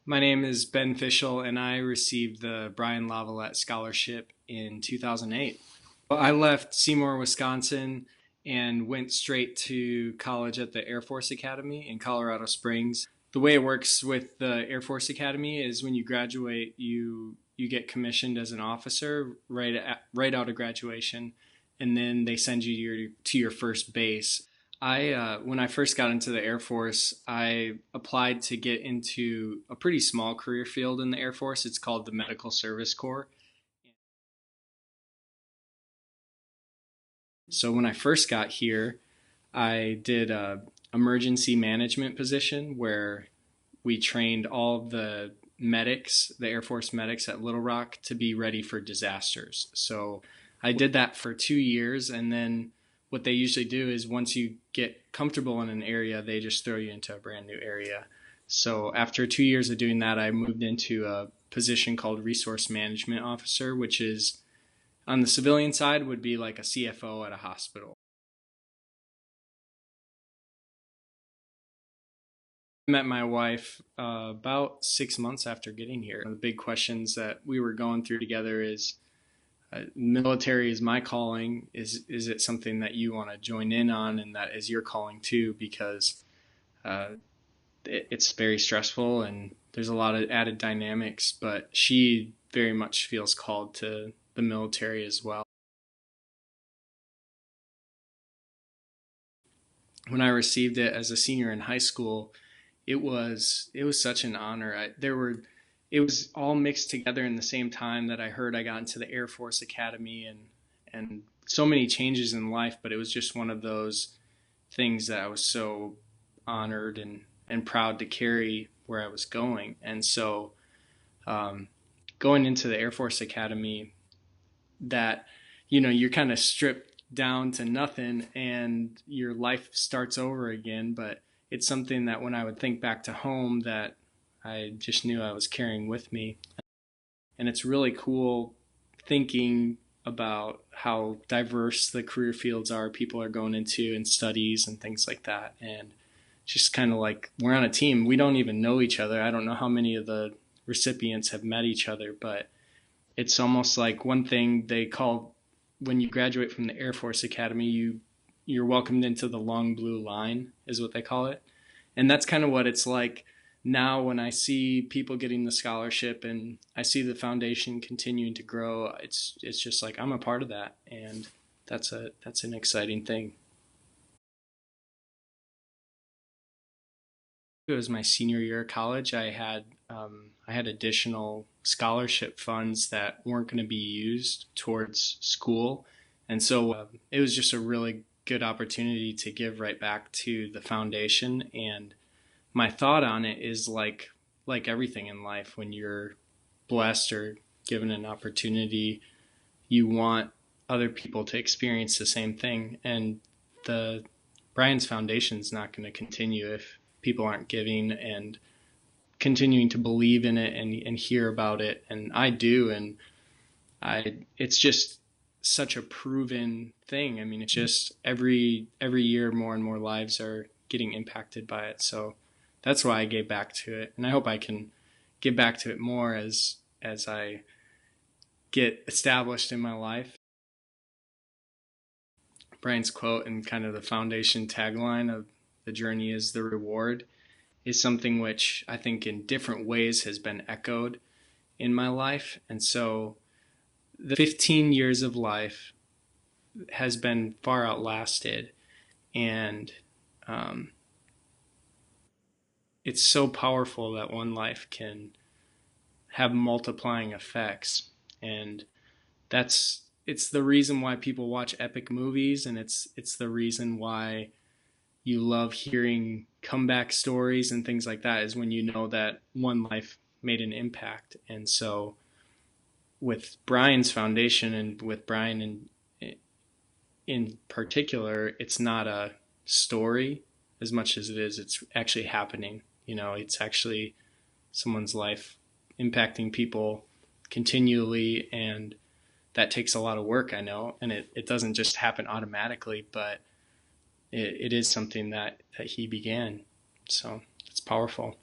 My name is Ben Fischl, and I received the Brian LaViolette Scholarship in 2008. I left Seymour, Wisconsin, and went straight to college at the Air Force Academy in Colorado Springs. The way it works with the Air Force Academy is when you graduate, you get commissioned as an officer right out of graduation, and then they send you to your first base. When I first got into the Air Force, I applied to get into a pretty small career field in the Air Force. It's called the Medical Service Corps. So when I first got here, I did a emergency management position where we trained all of the medics, the Air Force medics at Little Rock, to be ready for disasters. So I did that for 2 years, and then what they usually do is once you get comfortable in an area, they just throw you into a brand new area. So after 2 years of doing that, I moved into a position called Resource Management Officer, which is on the civilian side would be like a CFO at a hospital. I met my wife about 6 months after getting here. One of the big questions that we were going through together is military is my calling. Is it something that you want to join in on and that is your calling too? Because uh, it's very stressful and there's a lot of added dynamics, but she very much feels called to the military as well. When I received it as a senior in high school, it was such an honor. It was all mixed together in the same time that I heard I got into the Air Force Academy and so many changes in life, but it was just one of those things that I was so honored and proud to carry where I was going. And so um, going into the Air Force Academy, that you're kind of stripped down to nothing and your life starts over again, but it's something that when I would think back to home that I just knew I was carrying with me. And it's really cool thinking about how diverse the career fields are people are going into and studies and things like that. And just kind of like we're on a team. We don't even know each other. I don't know how many of the recipients have met each other, but it's almost like one thing they call when you graduate from the Air Force Academy, you're welcomed into the long blue line is what they call it. And that's kind of what it's like now when I see people getting the scholarship and I see the foundation continuing to grow. It's just like I'm a part of that, and that's an exciting thing. It was my senior year of college. I had additional scholarship funds that weren't going to be used towards school, and so it was just a really good opportunity to give right back to the foundation. And my thought on it is like everything in life, when you're blessed or given an opportunity, you want other people to experience the same thing. And the Brian's Foundation is not going to continue if people aren't giving and continuing to believe in it and hear about it. And I do, and it's just such a proven thing. I mean, it's just every year more and more lives are getting impacted by it. So that's why I gave back to it, and I hope I can give back to it more as I get established in my life. Brian's quote and kind of the foundation tagline of "the journey is the reward" is something which I think in different ways has been echoed in my life. And so the 15 years of life has been far outlasted, and um, it's so powerful that one life can have multiplying effects. And it's the reason why people watch epic movies, and it's the reason why you love hearing comeback stories and things like that, is when you know that one life made an impact. And so with Brian's foundation and with Brian in particular, it's not a story as much as it's actually happening. It's actually someone's life impacting people continually, and that takes a lot of work, I know, and it doesn't just happen automatically, but it is something that he began. So it's powerful.